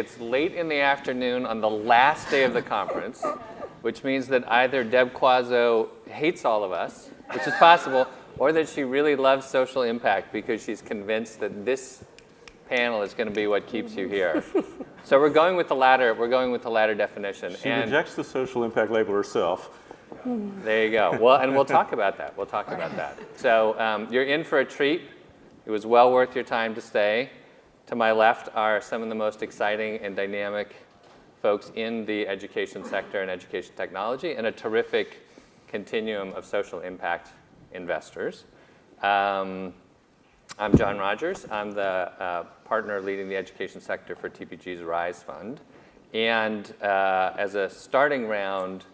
it's late in the afternoon on the last day of the conference, which means that either Deb Quazzo hates all of us, which is possible, or that she really loves social impact because she's convinced that this panel is going to be what keeps you here. So we're going with the latter. We're going with the latter definition. She rejects the social impact label herself. There you go. Well, and we'll talk about that. We'll talk about that. So you're in for a treat. It was well worth your time to stay. To my left are some of the most exciting and dynamic folks in the education sector and education technology, and a terrific continuum of social impact investors. I'm John Rogers. I'm the partner leading the education sector for TPG's RISE Fund. And as a starting round,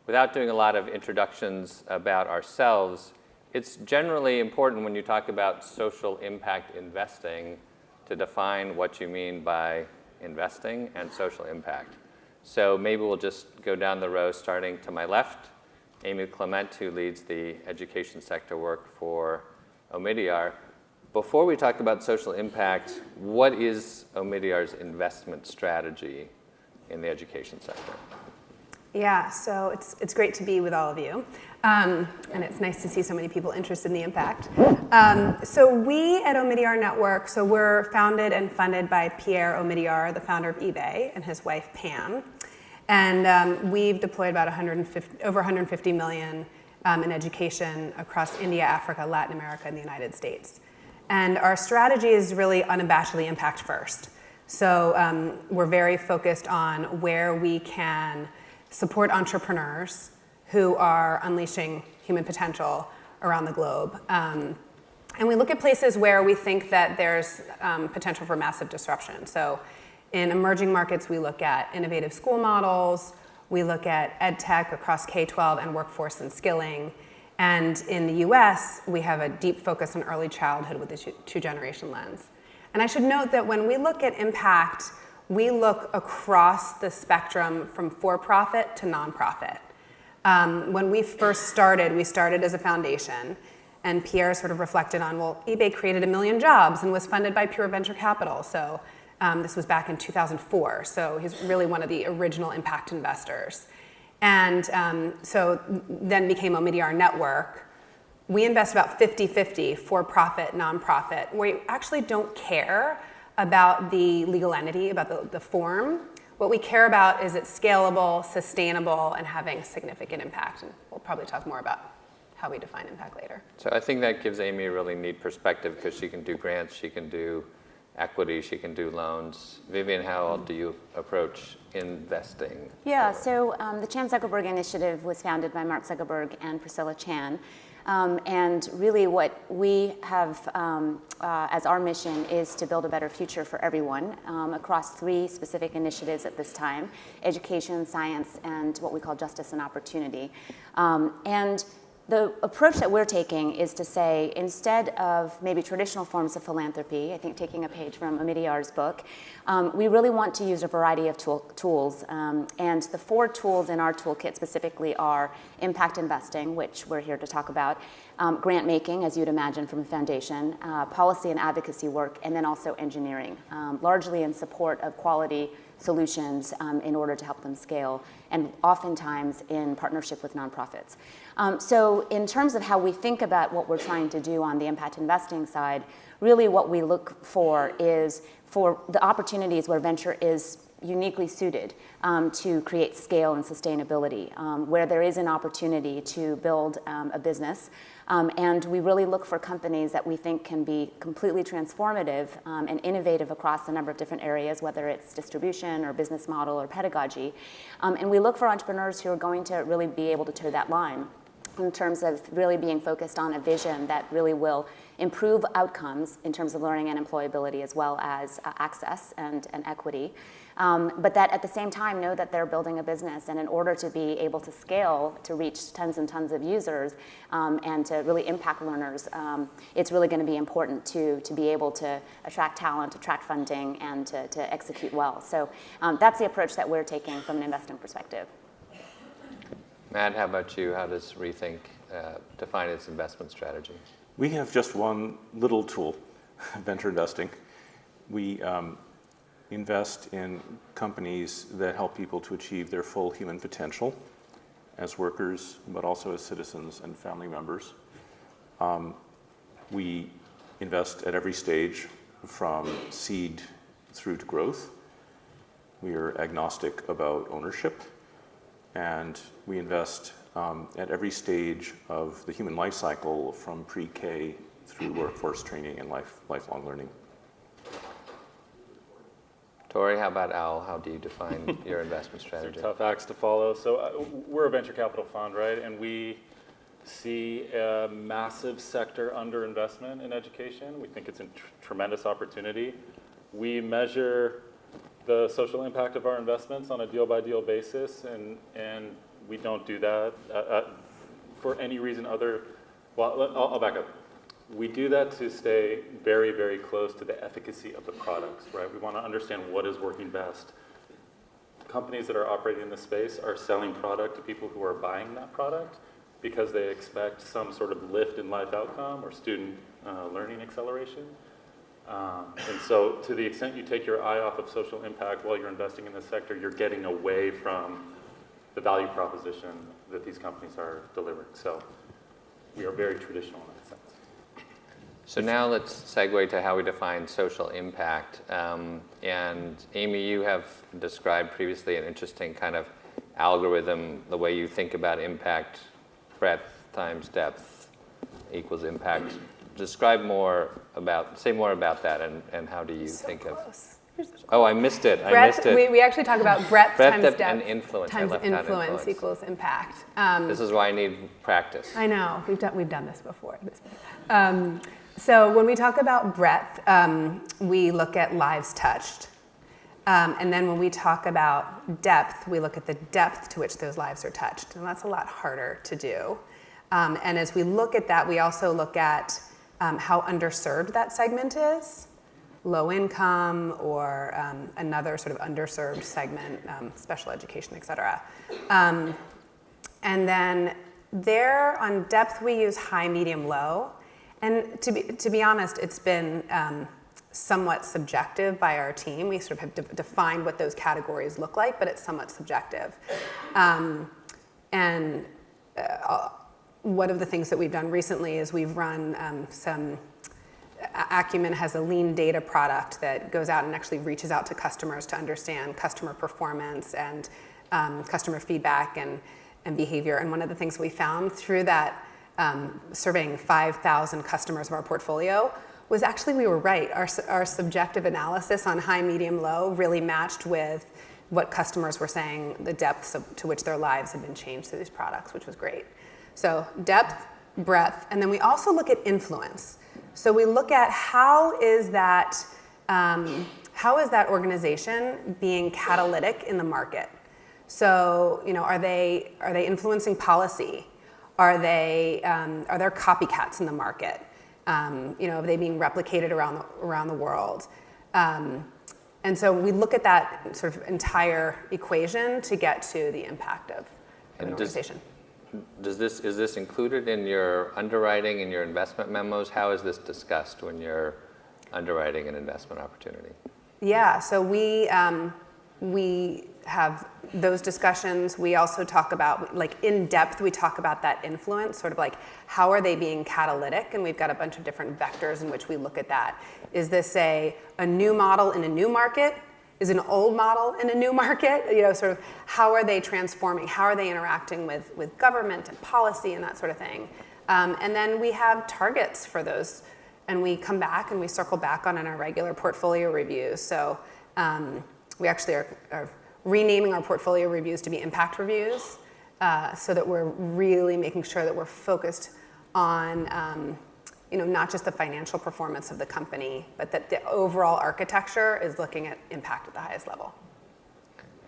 without doing a lot of introductions about ourselves, it's generally important when you talk about social impact investing to define what you mean by investing and social impact. So maybe we'll just go down the row starting to my left. Amy Klement, who leads the education sector work for Omidyar. Before we talk about social impact, what is Omidyar's investment strategy in the education sector? Yeah, so it's great to be with all of you. And it's nice to see so many people interested in the impact. So we at Omidyar Network, so we're founded and funded by Pierre Omidyar, the founder of eBay, and his wife Pam. And we've deployed about over 150 million in education across India, Africa, Latin America, and the United States. And our strategy is really unabashedly impact first. So we're very focused on where we can support entrepreneurs who are unleashing human potential around the globe. And we look at places where we think that there's potential for massive disruption. So in emerging markets, we look at innovative school models, we look at ed tech across K-12 and workforce and skilling. And in the US, we have a deep focus on early childhood with the two-generation lens. And I should note that when we look at impact, we look across the spectrum from for-profit to nonprofit. When we first started, we started as a foundation, and Pierre sort of reflected on, well, eBay created 1 million jobs and was funded by pure venture capital. So this was back in 2004. So he's really one of the original impact investors. And so then became Omidyar Network. We invest about 50-50 for-profit, nonprofit, where you actually don't care about the legal entity, about the form. What we care about is it's scalable, sustainable, and having significant impact. And we'll probably talk more about how we define impact later. So I think that gives Amy a really neat perspective because she can do grants, she can do equity, she can do loans. Vivian, how do you approach investing? Yeah, so the Chan Zuckerberg Initiative was founded by Mark Zuckerberg and Priscilla Chan. And really what we have as our mission is to build a better future for everyone across 3 specific initiatives at this time: education, science, and what we call justice and opportunity. And the approach that we're taking is to say, instead of maybe traditional forms of philanthropy, I think taking a page from Omidyar's book, we really want to use a variety of tools. And the 4 tools in our toolkit specifically are impact investing, which we're here to talk about, grant making, as you'd imagine from a foundation, policy and advocacy work, and then also engineering, largely in support of quality solutions in order to help them scale, and oftentimes in partnership with nonprofits. So in terms of how we think about what we're trying to do on the impact investing side, really what we look for is for the opportunities where venture is uniquely suited to create scale and sustainability, where there is an opportunity to build a business. And we really look for companies that we think can be completely transformative and innovative across a number of different areas, whether it's distribution or business model or pedagogy. And we look for entrepreneurs who are going to really be able to toe that line in terms of really being focused on a vision that really will improve outcomes in terms of learning and employability, as well as access and equity. But that at the same time know that they're building a business, and in order to be able to scale to reach tons and tons of users and to really impact learners, it's really going to be important to be able to attract talent, attract funding, and to execute well. So that's the approach that we're taking from an investing perspective. Matt, how about you? How does ReThink define its investment strategy? We have just one little tool, venture investing. We invest in companies that help people to achieve their full human potential as workers, but also as citizens and family members. We invest at every stage from seed through to growth. We are agnostic about ownership, and we invest at every stage of the human life cycle from pre-K through workforce training and lifelong learning. Tory, how about Al? How do you define your investment strategy? Tough acts to follow. So we're a venture capital fund, right? And we see a massive sector underinvestment in education. We think it's a tremendous opportunity. We measure the social impact of our investments on a deal-by-deal basis, and we don't do that for any reason other. Well, I'll back up. We do that to stay very, very close to the efficacy of the products, right? We want to understand what is working best. Companies that are operating in this space are selling product to people who are buying that product because they expect some sort of lift in life outcome or student learning acceleration. And so to the extent you take your eye off of social impact while you're investing in this sector, you're getting away from the value proposition that these companies are delivering. So we are very traditional in that sense. So now let's segue to how we define social impact. And Amy, you have described previously an interesting kind of algorithm, the way you think about impact, breadth times depth equals impact. Describe more about, say more about that, and how do you think close. Oh, I missed it. Breadth, we actually talk about breadth times depth and influence. times influence equals impact. This is why I need practice. I know, we've done this before. So when we talk about breadth, we look at lives touched. And then when we talk about depth, we look at the depth to which those lives are touched. And that's a lot harder to do. And as we look at that, we also look at how underserved that segment is, low income or another sort of underserved segment, special education, et cetera. And then there on depth, we use high, medium, low. And to be honest, it's been somewhat subjective by our team. We sort of have defined what those categories look like, but it's somewhat subjective. And one of the things that we've done recently is we've run Acumen has a lean data product that goes out and actually reaches out to customers to understand customer performance and customer feedback and behavior. And one of the things we found through that surveying 5,000 customers of our portfolio was actually we were right. Our subjective analysis on high, medium, low really matched with what customers were saying, the depths to which their lives had been changed through these products, which was great. So depth, breadth, and then we also look at influence. So we look at how is that organization being catalytic in the market? So are they influencing policy? Are there copycats in the market? Are they being replicated around the world? And so we look at that sort of entire equation to get to the impact of an organization. Is this included in your underwriting and your investment memos? How is this discussed when you're underwriting an investment opportunity? Yeah, so we have those discussions. We also talk about, like in depth, we talk about that influence, sort of like how are they being catalytic? And we've got a bunch of different vectors in which we look at that. Is this a new model in a new market? Is an old model in a new market? Sort of how are they transforming? How are they interacting with government and policy and that sort of thing? And then we have targets for those, and we come back and we circle back on in our regular portfolio reviews. So we actually are renaming our portfolio reviews to be impact reviews, so that we're really making sure that we're focused on not just the financial performance of the company, but that the overall architecture is looking at impact at the highest level.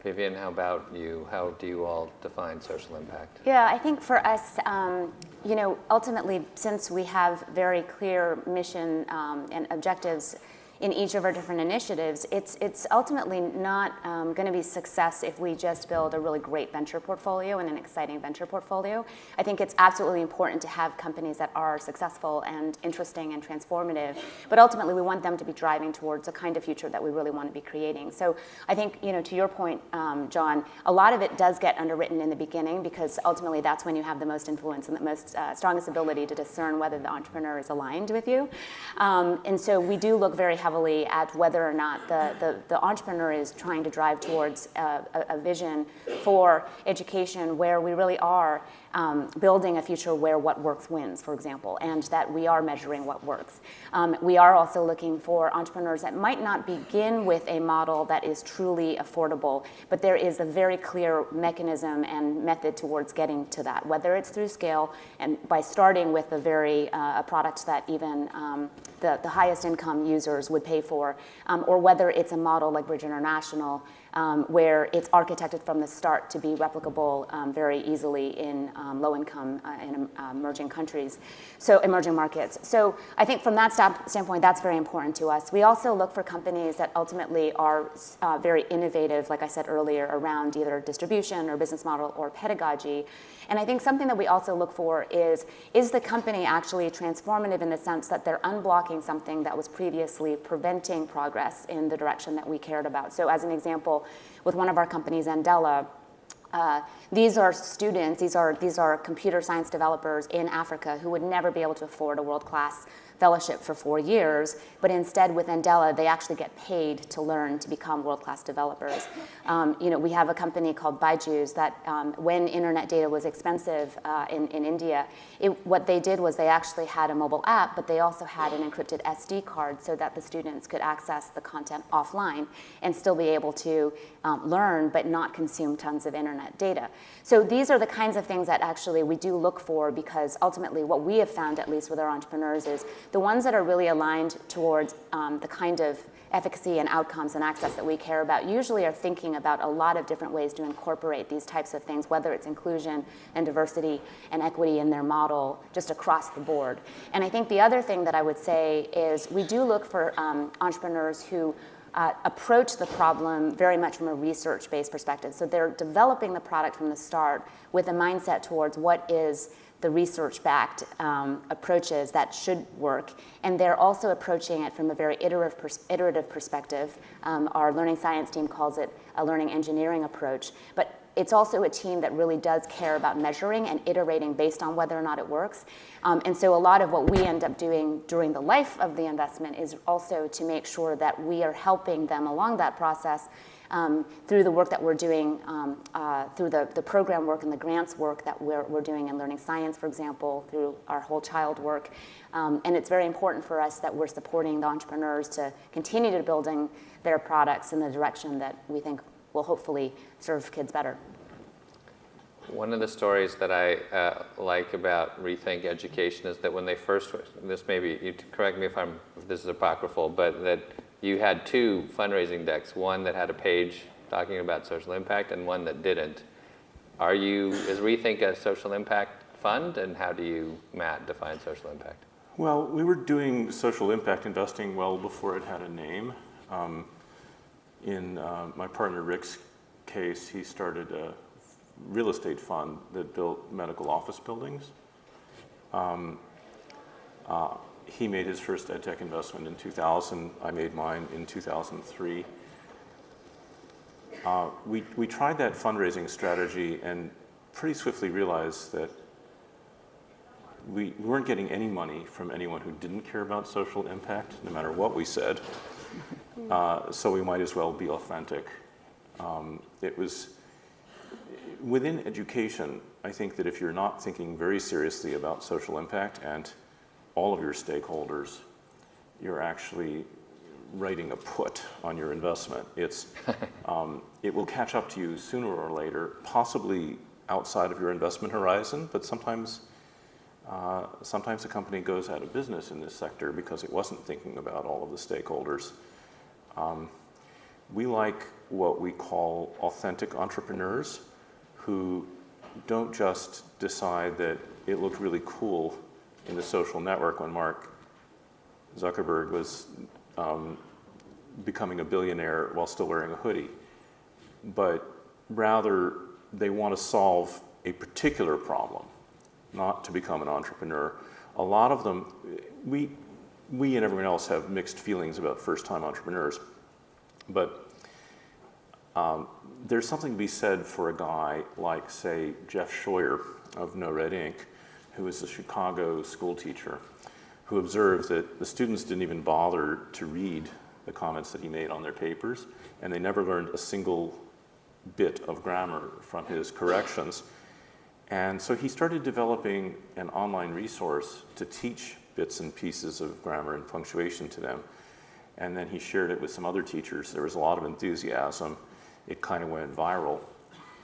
Vivian, how about you? How do you all define social impact? Yeah, I think for us, ultimately, since we have very clear mission and objectives, in each of our different initiatives, it's ultimately not going to be success if we just build a really great venture portfolio and an exciting venture portfolio. I think it's absolutely important to have companies that are successful and interesting and transformative, but ultimately we want them to be driving towards a kind of future that we really want to be creating. So I think, to your point, John, a lot of it does get underwritten in the beginning because ultimately that's when you have the most influence and the most strongest ability to discern whether the entrepreneur is aligned with you. And so we do look very heavily at whether or not the entrepreneur is trying to drive towards a vision for education where we really are building a future where what works wins, for example, and that we are measuring what works. We are also looking for entrepreneurs that might not begin with a model that is truly affordable, but there is a very clear mechanism and method towards getting to that, whether it's through scale and by starting with a product that even the highest income users would pay for, or whether it's a model like Bridge International, where it's architected from the start to be replicable very easily in low income in emerging countries, so emerging markets. So I think from that standpoint, that's very important to us. We also look for companies that ultimately are very innovative, like I said earlier, around either distribution or business model or pedagogy. And I think something that we also look for is the company actually transformative in the sense that they're unblocking something that was previously preventing progress in the direction that we cared about. So as an example, with one of our companies, Andela, these are students, these are computer science developers in Africa who would never be able to afford a world-class fellowship for 4 years, but instead with Andela, they actually get paid to learn to become world-class developers. We have a company called Byju's that when internet data was expensive in India, what they did was they actually had a mobile app, but they also had an encrypted SD card so that the students could access the content offline and still be able to learn, but not consume tons of internet data. So these are the kinds of things that actually we do look for, because ultimately what we have found, at least with our entrepreneurs, is the ones that are really aligned towards the kind of efficacy and outcomes and access that we care about usually are thinking about a lot of different ways to incorporate these types of things, whether it's inclusion and diversity and equity in their model just across the board. And I think the other thing that I would say is we do look for entrepreneurs who approach the problem very much from a research-based perspective. So they're developing the product from the start with a mindset towards what is the research-backed approaches that should work, and they're also approaching it from a very iterative perspective. Our learning science team calls it a learning engineering approach, but it's also a team that really does care about measuring and iterating based on whether or not it works. And so a lot of what we end up doing during the life of the investment is also to make sure that we are helping them along that process through the work that we're doing, through the program work and the grants work that we're doing in learning science, for example, through our whole child work. And it's very important for us that we're supporting the entrepreneurs to continue to building their products in the direction that we think will hopefully serve kids better. One of the stories that I like about ReThink Education is that when they first, this maybe, you correct me if this is apocryphal, but that you had 2 fundraising decks, one that had a page talking about social impact and one that didn't. Is ReThink a social impact fund, and how do you, Matt, define social impact? Well, we were doing social impact investing well before it had a name. In my partner Rick's case, he started a real estate fund that built medical office buildings. He made his first edtech investment in 2000. I made mine in 2003. We tried that fundraising strategy and pretty swiftly realized that we weren't getting any money from anyone who didn't care about social impact, no matter what we said. So we might as well be authentic. It was within education. I think that if you're not thinking very seriously about social impact and all of your stakeholders, you're actually writing a put on your investment. It will catch up to you sooner or later, possibly outside of your investment horizon, but sometimes a company goes out of business in this sector because it wasn't thinking about all of the stakeholders. We like what we call authentic entrepreneurs who don't just decide that it looked really cool in the social network when Mark Zuckerberg was becoming a billionaire while still wearing a hoodie, but rather they want to solve a particular problem, not to become an entrepreneur. A lot of them, we and everyone else have mixed feelings about first-time entrepreneurs, but there's something to be said for a guy like, say, Jeff Scheuer of ReThink, who is a Chicago school teacher, who observed that the students didn't even bother to read the comments that he made on their papers, and they never learned a single bit of grammar from his corrections. And so he started developing an online resource to teach bits and pieces of grammar and punctuation to them. And then he shared it with some other teachers. There was a lot of enthusiasm. It kind of went viral.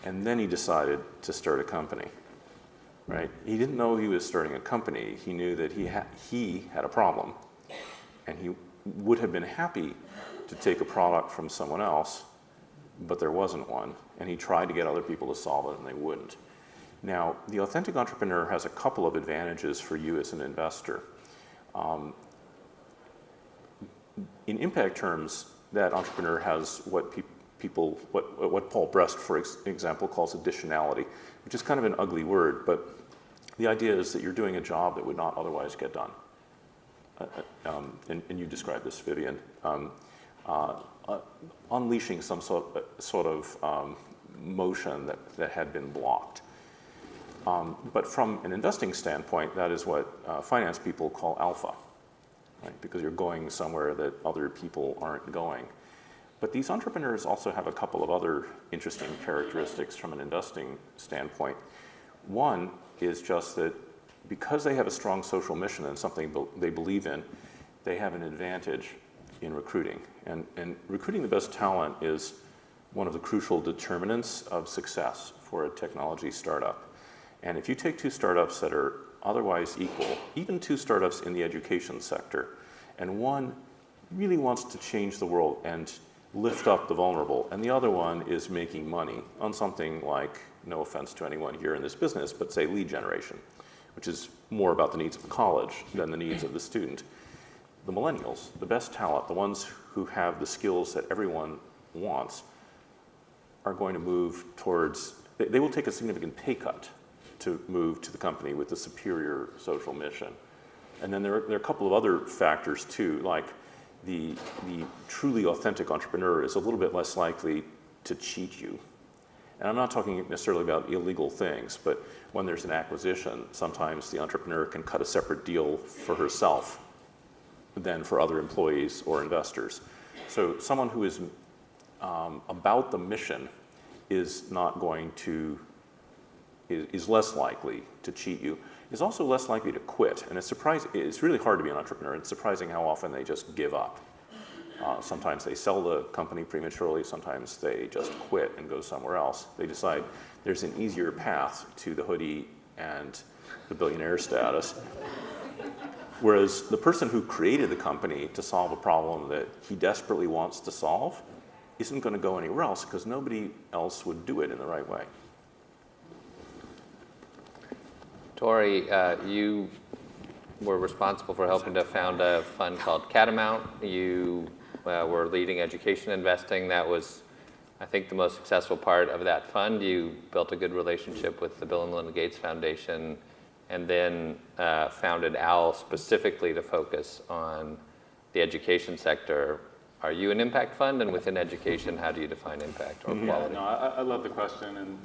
And then he decided to start a company, right? He didn't know he was starting a company. He knew that he had a problem. And he would have been happy to take a product from someone else, but there wasn't one. And he tried to get other people to solve it, and they wouldn't. Now, the authentic entrepreneur has a couple of advantages for you as an investor. In impact terms, that entrepreneur has what Paul Brest, for example, calls additionality, which is kind of an ugly word, but the idea is that you're doing a job that would not otherwise get done. And you described this, Vivian. Unleashing some sort of motion that had been blocked. But from an investing standpoint, that is what finance people call alpha, right? Because you're going somewhere that other people aren't going. But these entrepreneurs also have a couple of other interesting characteristics from an investing standpoint. One is just that because they have a strong social mission and something they believe in, they have an advantage in recruiting. And recruiting the best talent is one of the crucial determinants of success for a technology startup. And if you take two startups that are otherwise equal, even two startups in the education sector, and one really wants to change the world and lift up the vulnerable, and the other one is making money on something like, no offense to anyone here in this business, but say lead generation, which is more about the needs of the college than the needs of the student. The millennials, the best talent, the ones who have the skills that everyone wants, are going to move towards, they will take a significant pay cut to move to the company with the superior social mission. And then there are a couple of other factors too, like the truly authentic entrepreneur is a little bit less likely to cheat you. And I'm not talking necessarily about illegal things, but when there's an acquisition, sometimes the entrepreneur can cut a separate deal for herself than for other employees or investors. So someone who is about the mission is not going to, is less likely to cheat you, is also less likely to quit. And it's really hard to be an entrepreneur. It's surprising how often they just give up. Sometimes they sell the company prematurely, sometimes they just quit and go somewhere else. They decide there's an easier path to the hoodie and the billionaire status. Whereas the person who created the company to solve a problem that he desperately wants to solve isn't going to go anywhere else because nobody else would do it in the right way. Tory, you were responsible for helping to found a fund called Catamount. You were leading education investing. That was, I think, the most successful part of that fund. You built a good relationship with the Bill and Melinda Gates Foundation, and then founded OWL specifically to focus on the education sector. Are you an impact fund? And within education, how do you define impact or quality? Yeah, no, I love the question,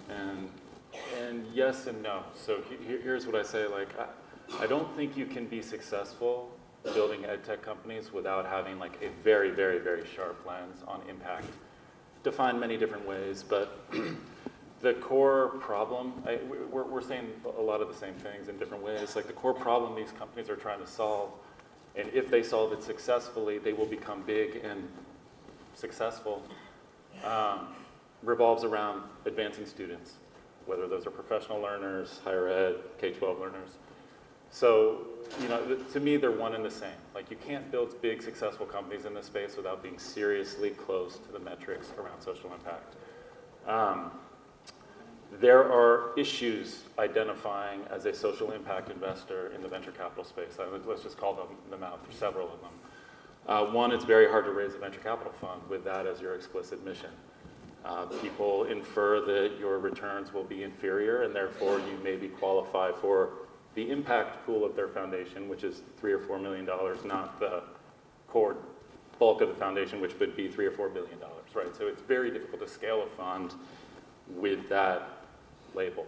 and yes and no. So here's what I say, like, I don't think you can be successful building ed tech companies without having like a very, very, very sharp lens on impact. Defined many different ways, but the core problem, we're saying a lot of the same things in different ways. Like the core problem these companies are trying to solve, and if they solve it successfully, they will become big and successful, revolves around advancing students, whether those are professional learners, higher ed, K-12 learners. So, you know, to me, they're one and the same. Like, you can't build big, successful companies in this space without being seriously close to the metrics around social impact. There are issues identifying as a social impact investor in the venture capital space. Let's just call them out. There's several of them. One, it's very hard to raise a venture capital fund with that as your explicit mission. People infer that your returns will be inferior, and therefore you maybe qualify for the impact pool of their foundation, which is $3 or $4 million, not the core bulk of the foundation, which would be $3 or $4 billion, right? So it's very difficult to scale a fund with that label.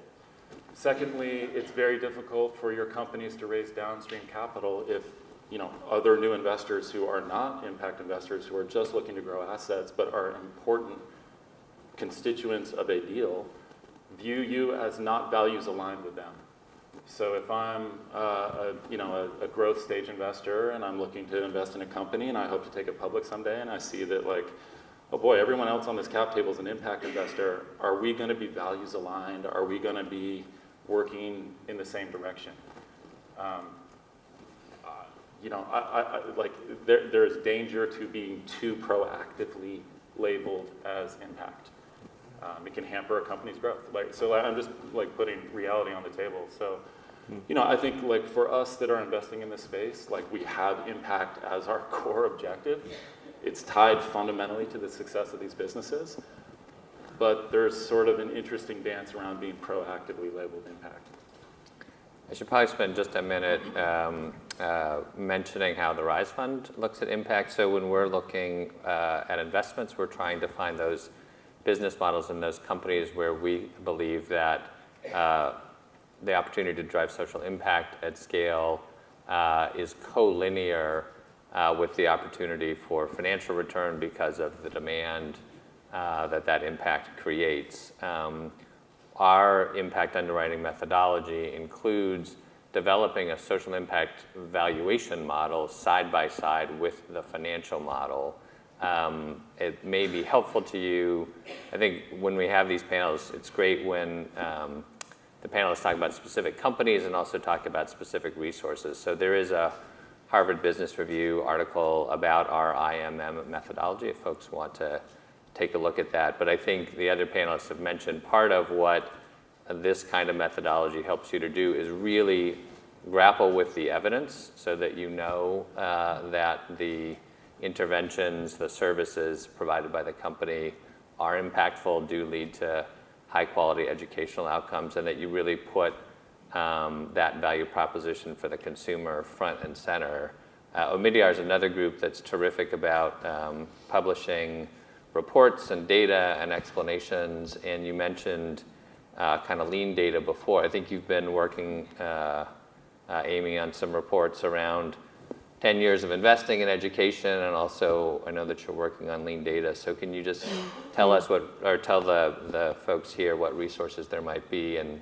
Secondly, it's very difficult for your companies to raise downstream capital if other new investors who are not impact investors, who are just looking to grow assets but are important constituents of a deal, view you as not values aligned with them. So if I'm a growth stage investor and I'm looking to invest in a company and I hope to take it public someday, and I see that oh boy, everyone else on this cap table is an impact investor, are we going to be values aligned? Are we going to be working in the same direction? There's danger to being too proactively labeled as impact. It can hamper a company's growth. So I'm just putting reality on the table. So, I think for us that are investing in this space, we have impact as our core objective. It's tied fundamentally to the success of these businesses, but there's sort of an interesting dance around being proactively labeled impact. I should probably spend just a minute mentioning how the RISE Fund looks at impact. So when we're looking at investments, we're trying to find those business models in those companies where we believe that the opportunity to drive social impact at scale is collinear with the opportunity for financial return because of the demand that impact creates. Our impact underwriting methodology includes developing a social impact valuation model side by side with the financial model. It may be helpful to you. I think when we have these panels, it's great when the panelists talk about specific companies and also talk about specific resources. So there is a Harvard Business Review article about our IMM methodology if folks want to take a look at that. But I think the other panelists have mentioned part of what this kind of methodology helps you to do is really grapple with the evidence so that you know that the interventions, the services provided by the company are impactful, do lead to high quality educational outcomes, and that you really put that value proposition for the consumer front and center. Omidyar is another group that's terrific about publishing reports and data and explanations, and you mentioned kind of lean data before. I think you've been working, Amy, on some reports around 10 years of investing in education, and also I know that you're working on lean data. So can you just tell us tell the folks here what resources there might be and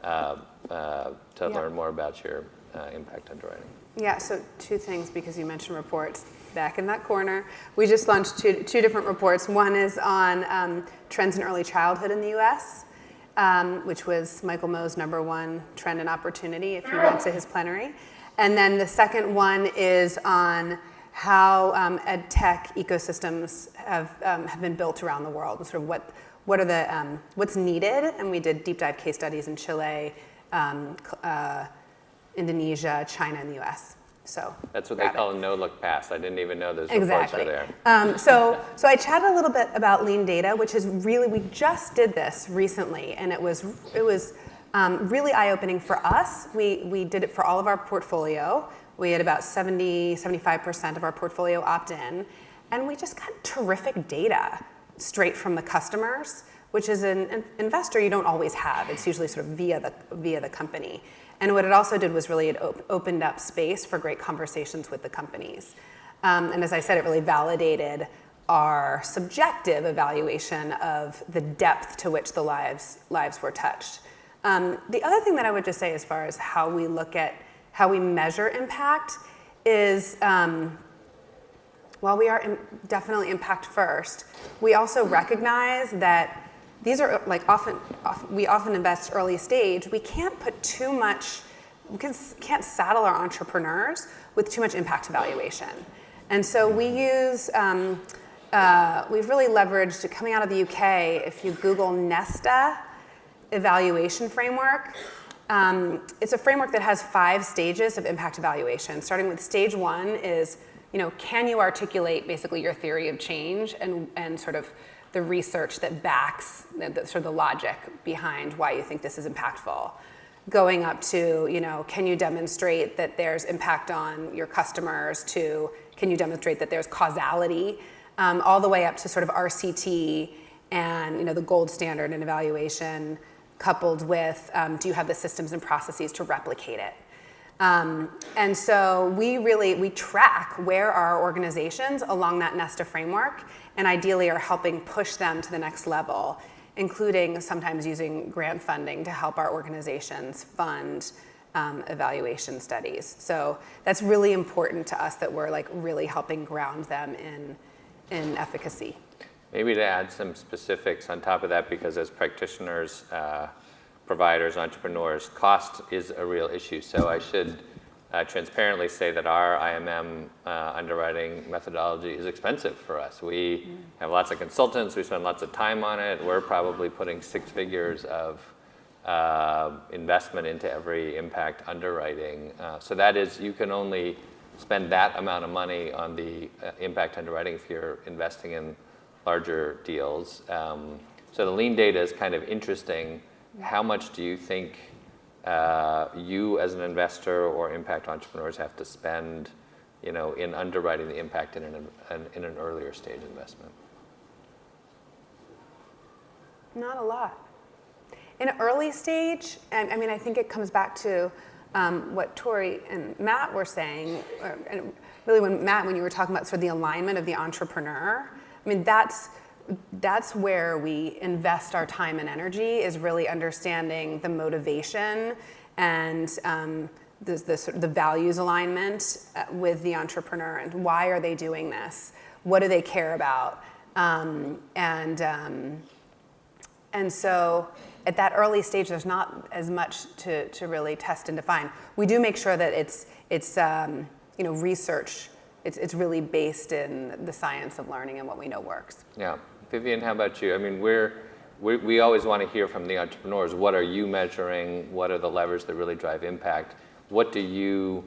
to learn more about your impact underwriting? Yeah, so two things, because you mentioned reports. Back in that corner, we just launched two different reports. One is on trends in early childhood in the U.S., which was Michael Moe's #1 trend and opportunity, if you went to his plenary. And then the second one is on how ed tech ecosystems have been built around the world, and sort of what are the what's needed. And we did deep dive case studies in Chile, Indonesia, China, and the U.S. So that's what they call a no-look pass. I didn't even know those exactly. reports were there. So I chatted a little bit about lean data, which is really, we just did this recently, and it was really eye-opening for us. We did it for all of our portfolio. We had about 75% of our portfolio opt-in, and we just got terrific data straight from the customers, which is an investor you don't always have. It's usually sort of via the company. And what it also did was really it opened up space for great conversations with the companies. And as I said, it really validated our subjective evaluation of the depth to which the lives were touched. The other thing that I would just say as far as how we look at how we measure impact is, while we are definitely impact first, we also recognize that these are we often invest early stage. We can't put too much, can't saddle our entrepreneurs with too much impact evaluation. And so we use, we've really leveraged, coming out of the UK, if you Google Nesta evaluation framework, it's a framework that has 5 stages of impact evaluation. Starting with stage 1 is can you articulate basically your theory of change and sort of the research that backs sort of the logic behind why you think this is impactful? Going up to, can you demonstrate that there's impact on your customers, to can you demonstrate that there's causality, all the way up to sort of RCT and the gold standard in evaluation, coupled with do you have the systems and processes to replicate it? And so we track where our organizations along that Nesta framework, and ideally are helping push them to the next level, including sometimes using grant funding to help our organizations fund evaluation studies. So that's really important to us, that we're like really helping ground them in efficacy. Maybe to add some specifics on top of that, because as practitioners, providers, entrepreneurs, cost is a real issue. So I should transparently say that our IMM underwriting methodology is expensive for us. We have lots of consultants, we spend lots of time on it. We're probably putting 6 figures of investment into every impact underwriting. So that is, you can only spend that amount of money on the impact underwriting if you're investing in larger deals. So the lean data is kind of interesting. How much do you think you as an investor or impact entrepreneurs have to spend, in underwriting the impact in an earlier stage investment? Not a lot. In early stage, I mean, I think it comes back to what Tory and Matt were saying, and really when you were talking about sort of the alignment of the entrepreneur, I mean, that's where we invest our time and energy, is really understanding the motivation and the values alignment with the entrepreneur, and why are they doing this? What do they care about? And so at that early stage, there's not as much to really test and define. We do make sure that it's research. It's really based in the science of learning and what we know works. Yeah. Vivian, how about you? I mean, we always want to hear from the entrepreneurs. What are you measuring? What are the levers that really drive impact? What do you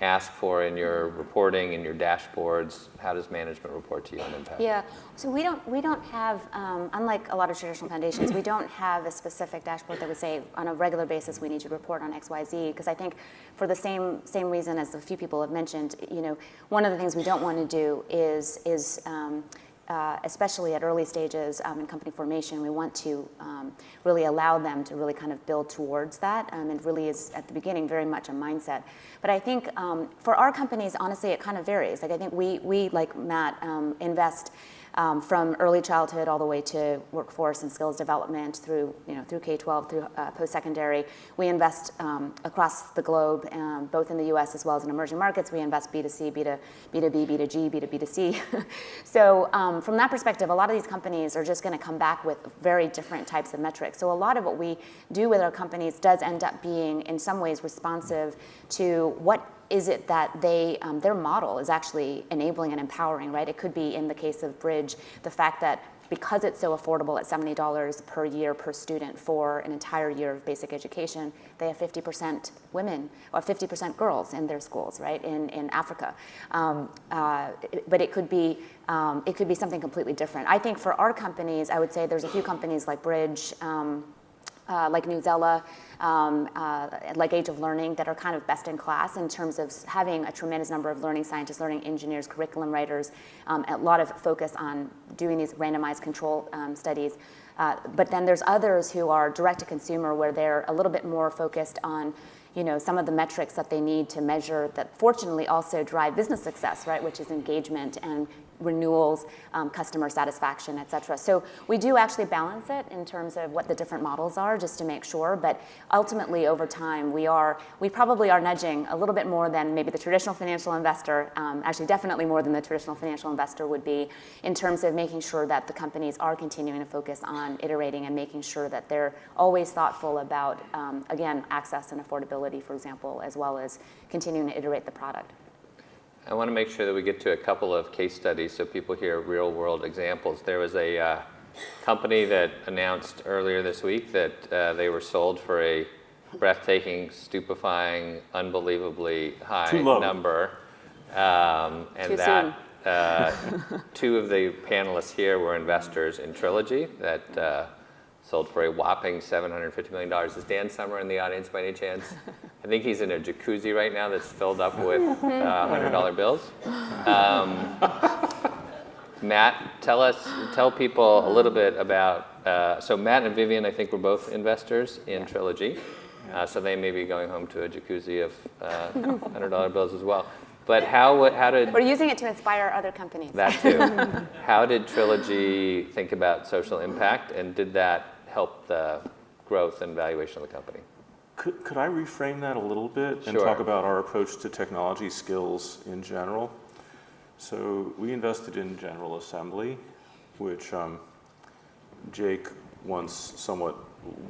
ask for in your reporting, in your dashboards? How does management report to you on impact? Yeah, so we don't have, unlike a lot of traditional foundations, we don't have a specific dashboard that would say on a regular basis we need to report on X, Y, Z, because I think for the same reason as a few people have mentioned, one of the things we don't want to do is especially at early stages in company formation, we want to really allow them to really kind of build towards that. It really is, at the beginning, very much a mindset. But I think for our companies, honestly, it kind of varies. Like, I think we like Matt, invest from early childhood all the way to workforce and skills development through K-12, through post-secondary. We invest across the globe, both in the US as well as in emerging markets. We invest B2C, B2B, B2G, B2B2C. So from that perspective, a lot of these companies are just going to come back with very different types of metrics. So a lot of what we do with our companies does end up being, in some ways, responsive to what is it that their model is actually enabling and empowering, right? It could be, in the case of Bridge, the fact that because it's so affordable at $70 per year per student for an entire year of basic education, they have 50% women or 50% girls in their schools, right, in Africa. But it could be something completely different. I think for our companies, I would say there's a few companies like Bridge, like New Zealand, like Age of Learning, that are kind of best in class in terms of having a tremendous number of learning scientists, learning engineers, curriculum writers, a lot of focus on doing these randomized control studies. But then there's others who are direct to consumer, where they're a little bit more focused on some of the metrics that they need to measure that fortunately also drive business success, right, which is engagement and renewals, customer satisfaction, et cetera. So we do actually balance it in terms of what the different models are, just to make sure. But ultimately, over time, we probably are nudging a little bit more than maybe the traditional financial investor, actually definitely more than the traditional financial investor would be, in terms of making sure that the companies are continuing to focus on iterating and making sure that they're always thoughtful about, again, access and affordability, for example, as well as continuing to iterate the product. I want to make sure that we get to a couple of case studies so people hear real-world examples. There was a company that announced earlier this week that they were sold for a breathtaking, stupefying, unbelievably high number. And Too that two of the panelists here were investors in Trilogy that sold for a whopping $750 million. Is Dan somewhere in the audience by any chance? I think he's in a jacuzzi right now that's filled up with $100 bills. Matt, tell people a little bit about, so Matt and Vivian, I think, were both investors in Trilogy. So they may be going home to a jacuzzi of $100 bills as well. But how did... We're using it to inspire other companies. That too. How did Trilogy think about social impact, and did that help the growth and valuation of the company? Could I reframe that a little bit and Sure. talk about our approach to technology skills in general? So we invested in General Assembly, which Jake once somewhat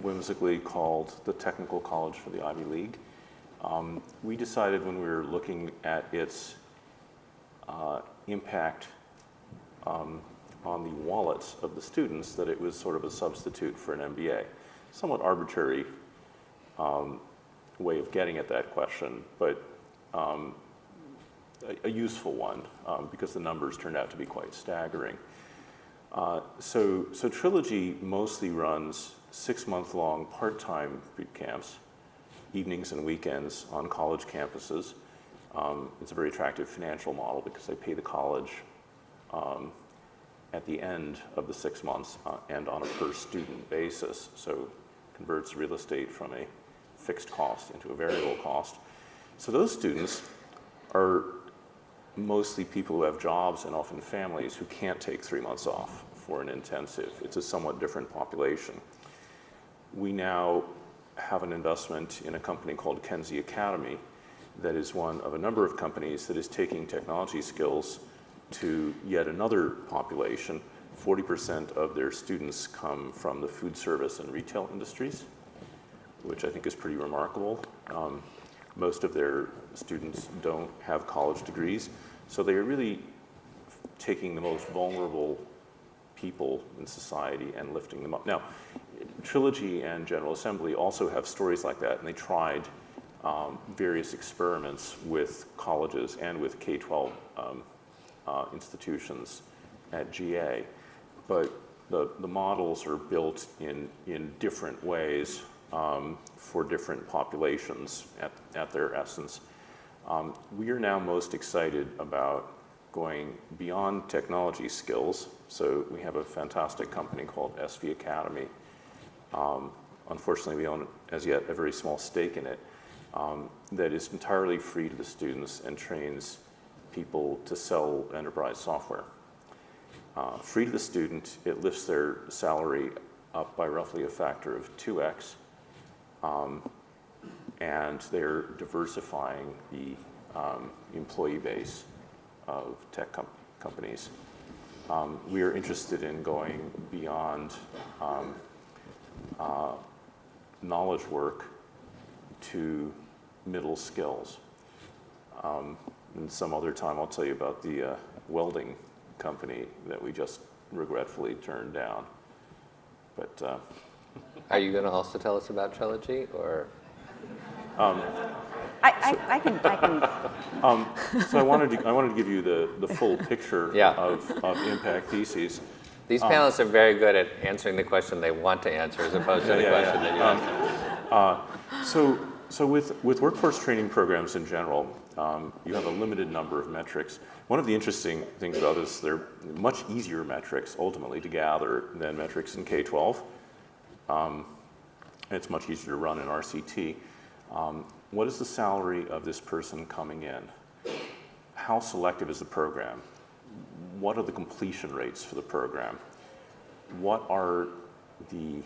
whimsically called the technical college for the Ivy League. We decided when we were looking at its impact on the wallets of the students that it was sort of a substitute for an MBA. Somewhat arbitrary way of getting at that question, but a useful one because the numbers turned out to be quite staggering. So Trilogy mostly runs 6-month-long part-time boot camps, evenings and weekends on college campuses. It's a very attractive financial model because they pay the college at the end of the 6 months and on a per-student basis. So converts real estate from a fixed cost into a variable cost. So those students are mostly people who have jobs and often families who can't take 3 months off for an intensive. It's a somewhat different population. We now have an investment in a company called Kenzie Academy that is one of a number of companies that is taking technology skills to yet another population. 40% of their students come from the food service and retail industries, which I think is pretty remarkable. Most of their students don't have college degrees, so they are really taking the most vulnerable people in society and lifting them up. Now, Trilogy and General Assembly also have stories like that, and they tried various experiments with colleges and with K-12 institutions at GA, but the models are built in different ways for different populations at their essence. We are now most excited about going beyond technology skills. So we have a fantastic company called SV Academy. Unfortunately, we own, as yet, a very small stake in it that is entirely free to the students and trains people to sell enterprise software. Free to the student, it lifts their salary up by roughly a factor of 2x. And they're diversifying the employee base of tech companies. We are interested in going beyond knowledge work to middle skills. And some other time I'll tell you about the welding company that we just regretfully turned down. But Are you going to also tell us about Trilogy, or? I can. So I wanted to give you the full picture Yeah. of impact theses. These panelists are very good at answering the question they want to answer as opposed to the question that you ask. So with workforce training programs in general, you have a limited number of metrics. One of the interesting things about this, they're much easier metrics ultimately to gather than metrics in K-12. It's much easier to run in RCT. What is the salary of this person coming in? How selective is the program? What are the completion rates for the program? What are the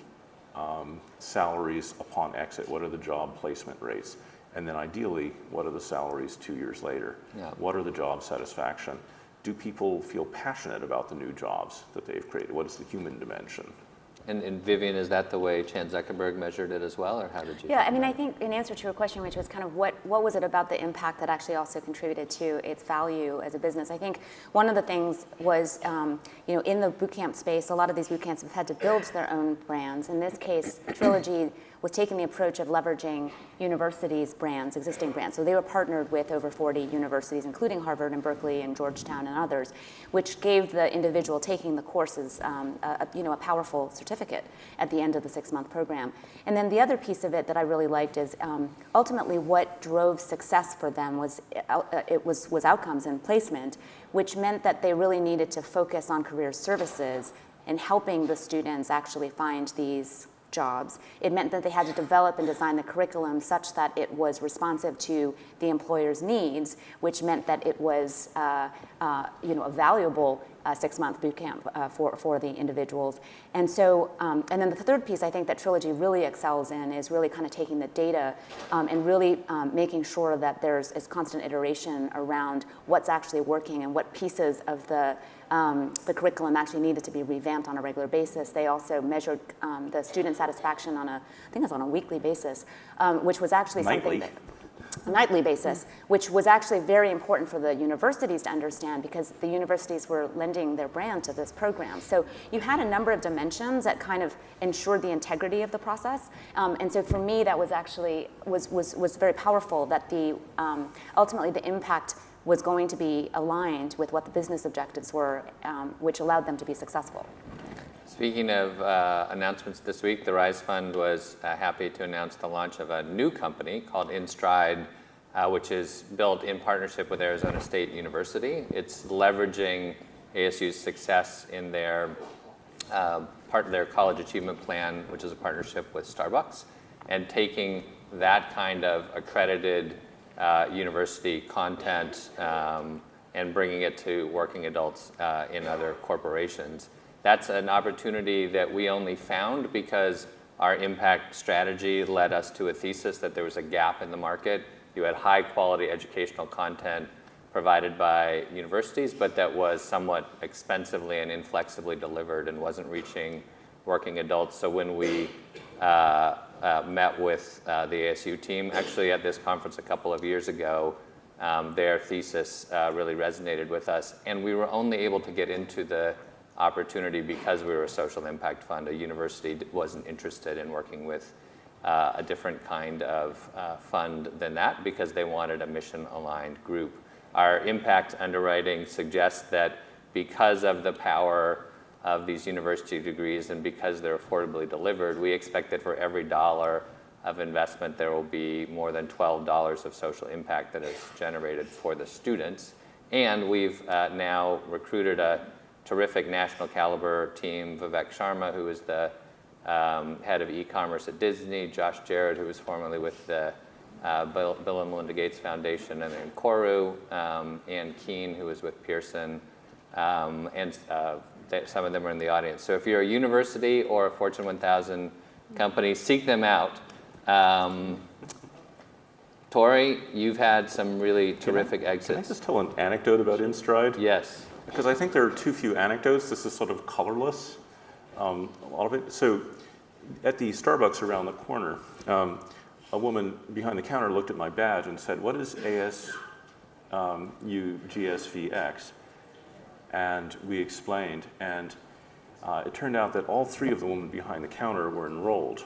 salaries upon exit? What are the job placement rates? And then ideally, what are the salaries 2 years later? Yeah. What are the job satisfaction? Do people feel passionate about the new jobs that they've created? What is the human dimension And Vivian, is that the way Chan Zuckerberg measured it as well, or how did you? Yeah, I mean, I think in answer to your question, which was kind of what was it about the impact that actually also contributed to its value as a business? I think one of the things was, in the bootcamp space, a lot of these bootcamps have had to build their own brands. In this case, Trilogy was taking the approach of leveraging universities' brands, existing brands. So they were partnered with over 40 universities, including Harvard and Berkeley and Georgetown and others, which gave the individual taking the courses a powerful certificate at the end of the 6-month program. And then the other piece of it that I really liked is ultimately what drove success for them was outcomes and placement, which meant that they really needed to focus on career services and helping the students actually find these jobs. It meant that they had to develop and design the curriculum such that it was responsive to the employer's needs, which meant that it was a valuable 6-month boot camp for the individuals. And so, and then the third piece I think that Trilogy really excels in is really kind of taking the data and really making sure that there's constant iteration around what's actually working and what pieces of the curriculum actually needed to be revamped on a regular basis. They also measured the student satisfaction on I think it's on a weekly basis, which was actually something that nightly basis, which was actually very important for the universities to understand because the universities were lending their brand to this program. So you had a number of dimensions that kind of ensured the integrity of the process. And so for me, that was actually was very powerful that ultimately the impact was going to be aligned with what the business objectives were, which allowed them to be successful. Speaking of announcements this week, the Rise Fund was happy to announce the launch of a new company called InStride, which is built in partnership with Arizona State University. It's leveraging ASU's success in their part of their college achievement plan, which is a partnership with Starbucks, and taking that kind of accredited university content and bringing it to working adults in other corporations. That's an opportunity that we only found because our impact strategy led us to a thesis that there was a gap in the market. You had high quality educational content provided by universities, but that was somewhat expensively and inflexibly delivered and wasn't reaching working adults. So when we met with the ASU team, actually at this conference a couple of years ago, their thesis really resonated with us. And we were only able to get into the opportunity because we were a social impact fund. A university wasn't interested in working with a different kind of fund than that because they wanted a mission-aligned group. Our impact underwriting suggests that because of the power of these university degrees and because they're affordably delivered, we expect that for every $1 of investment, there will be more than $12 of social impact that is generated for the students. And we've now recruited a terrific national caliber team, Vivek Sharma, who is the head of e-commerce at Disney, Josh Jarrett, who was formerly with the Bill and Melinda Gates Foundation, and then Koru, Ann Keene, who was with Pearson, and some of them are in the audience. So if you're a university or a Fortune 1000 company, seek them out. Tory, you've had some really terrific exits. Can I just tell an anecdote about InStride? Yes. Because I think there are too few anecdotes. This is sort of colorless, a lot of it. So at the Starbucks around the corner, a woman behind the counter looked at my badge and said, "What is ASU GSVX?" And we explained, and it turned out that all 3 of the women behind the counter were enrolled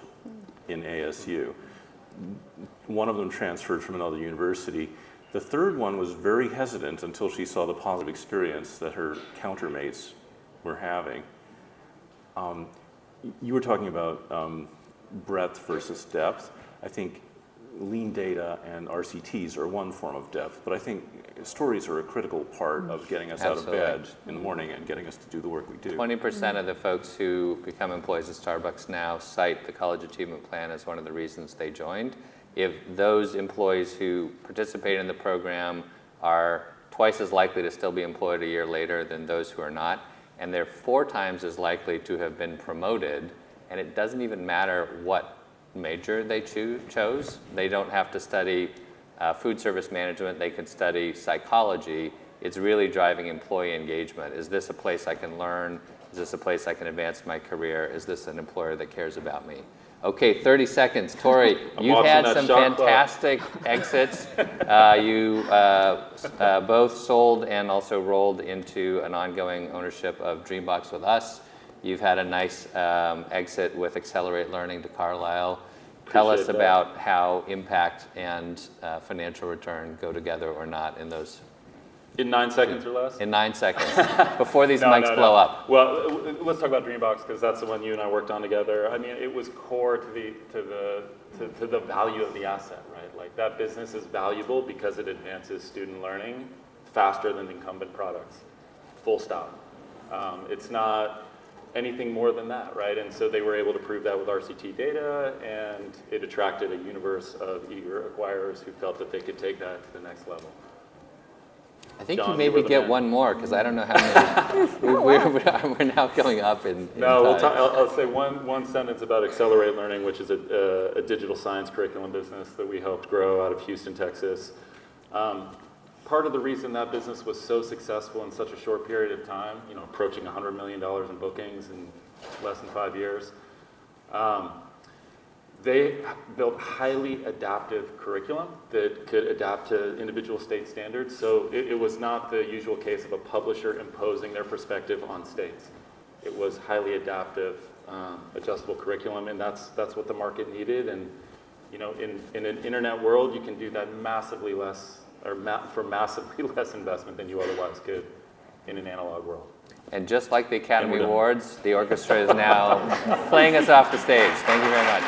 in ASU. One of them transferred from another university. The third one was very hesitant until she saw the positive experience that her countermates were having. You were talking about breadth versus depth. I think lean data and RCTs are one form of depth, but I think stories are a critical part of getting us out of bed in the morning and getting us to do the work we do. 20% of the folks who become employees at Starbucks now cite the College Achievement Plan as one of the reasons they joined. If those employees who participate in the program are twice as likely to still be employed a year later than those who are not, and they're 4 times as likely to have been promoted, and it doesn't even matter what major they chose. They don't have to study food service management, they could study psychology. It's really driving employee engagement. Is this a place I can learn Is this a place I can advance my career? Is this an employer that cares about me? Okay, 30 seconds. Tory, you've had some fantastic exits. You both sold and also rolled into an ongoing ownership of Dreambox with us. You've had a nice exit with Accelerate Learning to Carlisle. Tell us about how impact and financial return go together or not in those. In 9 seconds or less? In 9 seconds, before these mics blow up. Well, let's talk about Dreambox, because that's the one you and I worked on together. I mean, it was core to the value of the asset, right? Like, that business is valuable because it advances student learning faster than incumbent products, full stop. It's not anything more than that, right? And so they were able to prove that with RCT data, and it attracted a universe of eager acquirers who felt that they could take that to the next level. I think John, you maybe get one more, because I don't know how many. we're now going up in No, time. I'll say one sentence about Accelerate Learning, which is a digital science curriculum business that we helped grow out of Houston, Texas. Part of the reason that business was so successful in such a short period of time, you know, approaching $100 million in bookings in less than 5 years, they built highly adaptive curriculum that could adapt to individual state standards. So it was not the usual case of a publisher imposing their perspective on states. It was highly adaptive, adjustable curriculum, and that's what the market needed. And you know, in an internet world, you can do that massively less, or for massively less investment than you otherwise could in an analog world. And just like the Academy Awards, the orchestra is now playing us off the stage. Thank you very much.